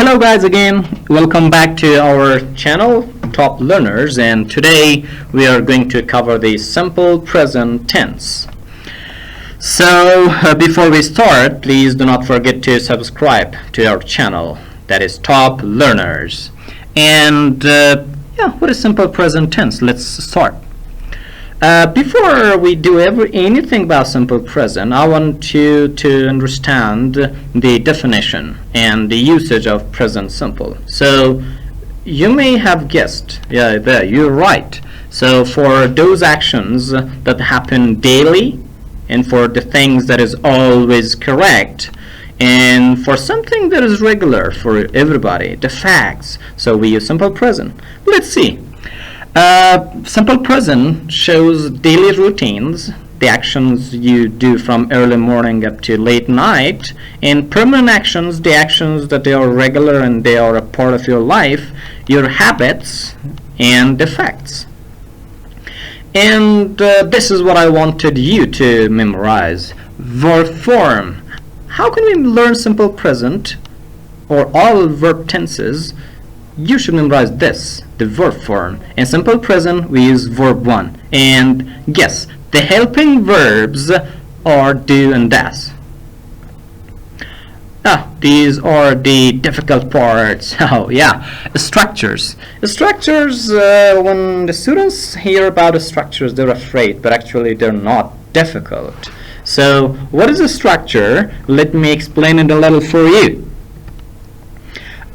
Hello guys again, welcome back to our channel Top Learners, and today we are going to cover the simple present tense. So before we start, please do not forget to subscribe to our channel, that is Top Learners. And what is simple present tense? Let's start. Before we do anything about simple present, I want you to understand the definition and the usage of present simple. So you may have guessed, there you're right. So for those actions that happen daily, and for the things that is always correct, and for something that is regular for everybody, the facts, so we use simple present. Let's see. Simple present shows daily routines, the actions you do from early morning up to late night, and permanent actions, the actions that they are regular and they are a part of your life, your habits and the facts. And this is what I wanted you to memorize. Verb form. How can we learn simple present or all verb tenses? You should memorize this, the verb form. In simple present, we use verb 1. And guess, the helping verbs are do and does. These are the difficult parts. Oh yeah, structures. Structures, when the students hear about the structures, they're afraid, but actually they're not difficult. So what is a structure? Let me explain it a little for you.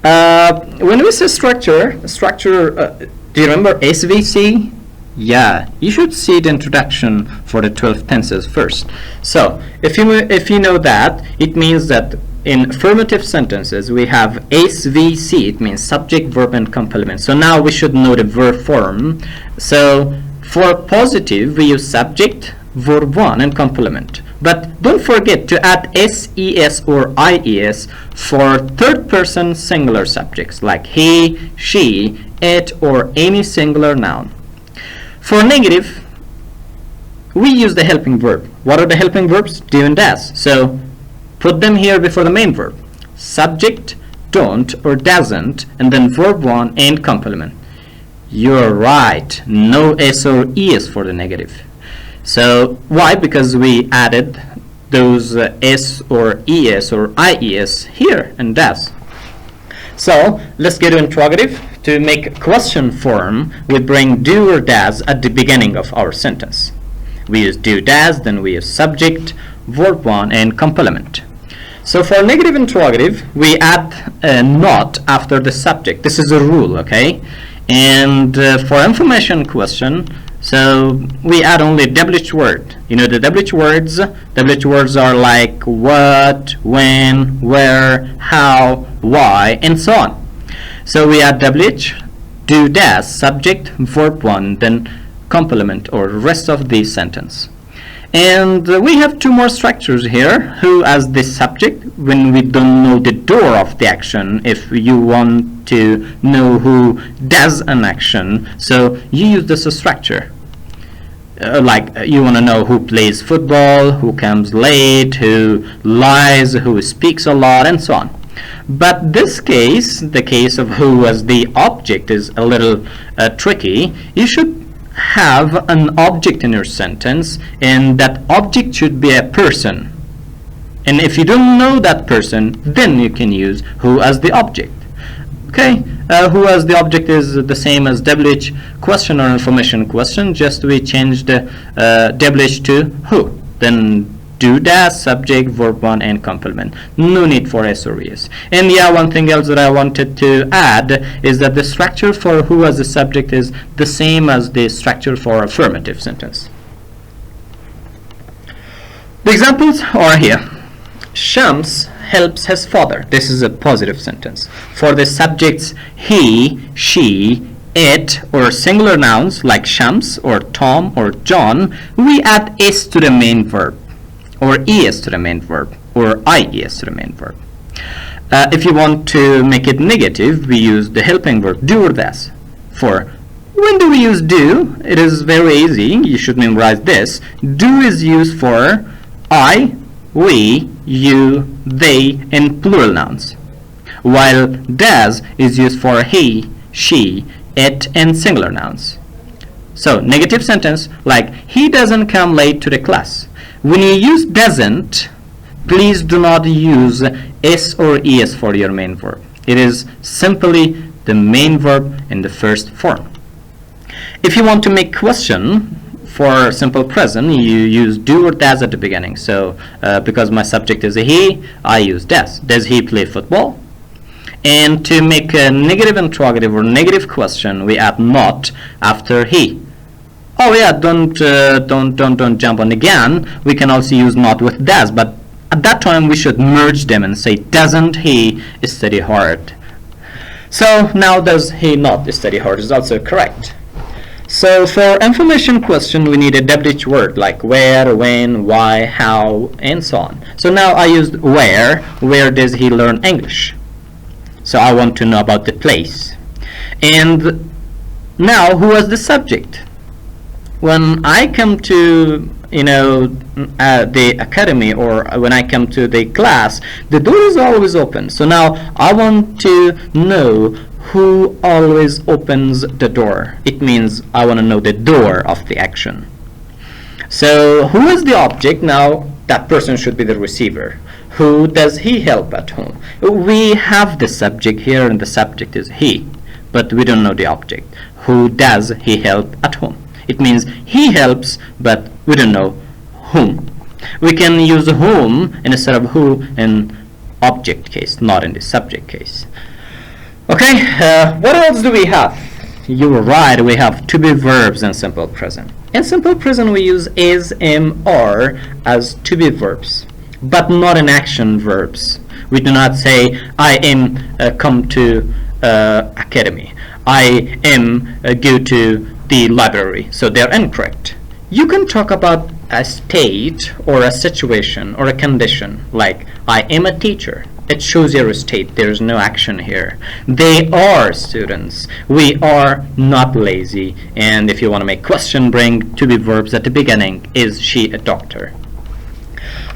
When we say structure, do you remember SVC? Yeah, you should see the introduction for the 12 tenses first. So if you know that, it means that in affirmative sentences we have SVC, it means subject, verb and complement. So now we should know the verb form. So for positive we use subject, verb 1 and complement. But don't forget to add SES or IES for third person singular subjects like he, she, it or any singular noun. For negative, we use the helping verb. What are the helping verbs? Do and does. So put them here before the main verb. Subject, don't or doesn't, and then verb 1 and complement. You're right. No S or ES for the negative. So why? Because we added those S or ES or IES here and does. So let's get to interrogative. To make question form, we bring do or does at the beginning of our sentence. We use do, does, then we use subject, verb 1 and complement. So for negative interrogative, we add not after the subject. This is a rule, okay? And for information question, so we add only WH word. You know the WH words? WH words are like what, when, where, how, why, and so on. So we add WH, do, does, subject, verb 1, then complement or rest of the sentence. And we have two more structures here. Who as the subject when we don't know the door of the action. If you want to know who does an action, so you use this structure. Like you want to know who plays football, who comes late, who lies, who speaks a lot, and so on. But this case, the case of who as the object, is a little tricky. You should have an object in your sentence, and that object should be a person. And if you don't know that person, then you can use who as the object. Okay, who as the object is the same as WH question or information question, just we changed WH to who. Then do, does, subject, verb 1 and complement. No need for S or ES. And yeah, one thing else that I wanted to add is that the structure for who as the subject is the same as the structure for affirmative sentence. The examples are here. Shams helps his father. This is a positive sentence. For the subjects he, she, it or singular nouns like Shams or Tom or John, we add S to the main verb, or ES to the main verb, or IES to the main verb. If you want to make it negative, we use the helping verb do or does. For when do we use do? It is very easy. You should memorize this. Do is used for I, we, you, they, and plural nouns. while does is used for he, she, it, and singular nouns. So, negative sentence like he doesn't come late to the class. When you use doesn't, please do not use s or es for your main verb. It is simply the main verb in the first form. If you want to make question for simple present, you use do or does at the beginning. So, because my subject is a he, I use does. Does he play football? And to make a negative interrogative or negative question, we add not after he. Oh yeah, don't jump on again. We can also use not with does, but at that time we should merge them and say doesn't he study hard. So now does he not study hard is also correct. So for information question we need a WH word like where, when, why, how, and so on. So now I used where does he learn English? So I want to know about the place. And now who was the subject? When I come to the academy, or when I come to the class, the door is always open. So now I want to know who always opens the door. It means I want to know the door of the action. So who is the object? Now that person should be the receiver. Who does he help at home? We have the subject here and the subject is he, but we don't know the object. Who does he help at home? It means he helps, but we don't know whom. We can use whom instead of who in object case, not in the subject case. Okay, what else do we have? You were right, we have to be verbs in simple present. In simple present we use is, am, are as to be verbs, but not in action verbs. We do not say I am come to academy. I am go to the library. So they're incorrect. You can talk about a state or a situation or a condition like I am a teacher. It shows your state. There's no action here. They are students. We are not lazy. And if you want to make question, bring to be verbs at the beginning. Is she a doctor?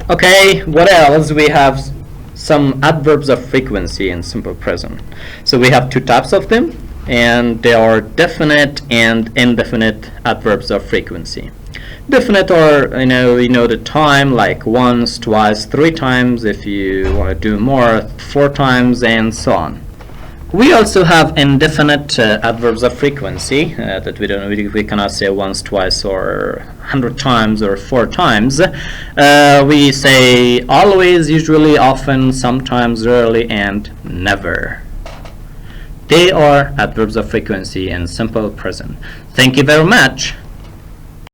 Okay, what else? We have some adverbs of frequency in simple present. So we have two types of them, and they are definite and indefinite adverbs of frequency. Definite are, you know the time, like once, twice, 3 times, if you want to do more, 4 times, and so on. We also have indefinite adverbs of frequency that we cannot say once, twice, or 100 times, or 4 times. We say always, usually, often, sometimes, rarely, and never. They are adverbs of frequency in simple present. Thank you very much.